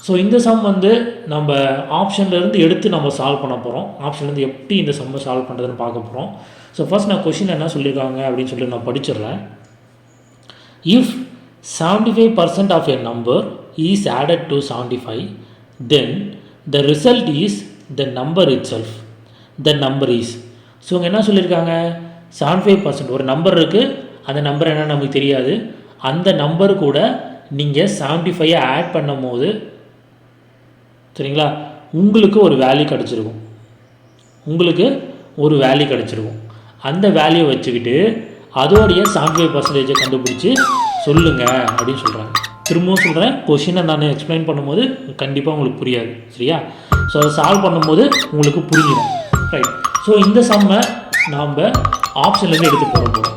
So இந்த some வந்து நம்ம ஆப்ஷன்லேருந்து எடுத்து நம்ம சால்வ் பண்ண போகிறோம். ஆப்ஷன்லேருந்து எப்படி இந்த சம்மை சால்வ் பண்ணுறதுன்னு பார்க்க போகிறோம். ஸோ ஃபர்ஸ்ட் நான் கொஷின் என்ன சொல்லியிருக்காங்க அப்படின்னு சொல்லிட்டு நான் படிச்சிடுறேன். If 75% of a number is added to 75, then the result is the number itself. The number is. So இங்கே என்ன சொல்லியிருக்காங்க, 75% ஒரு நம்பர் இருக்குது, அந்த நம்பர் என்ன நமக்கு தெரியாது. அந்த நம்பர் கூட நீங்கள் 75 ஆட் பண்ணும் போது சரிங்களா உங்களுக்கு ஒரு வேல்யூ கிடச்சிருக்கும். அந்த வேல்யூ வச்சுக்கிட்டு அதோடைய 75% கண்டுபிடிச்சி சொல்லுங்கள் அப்படின்னு சொல்கிறாங்க. திரும்பவும் சொல்கிறேன், கொஷினை நான் எக்ஸ்பிளைன் பண்ணும்போது கண்டிப்பாக உங்களுக்கு புரியாது. சரியா? ஸோ அதை சால்வ் பண்ணும்போது உங்களுக்கு புரிஞ்சிடும். ரைட். ஸோ இந்த சம்மை நாம் ஆப்ஷன்லேருந்து எடுத்து போகிறோம்.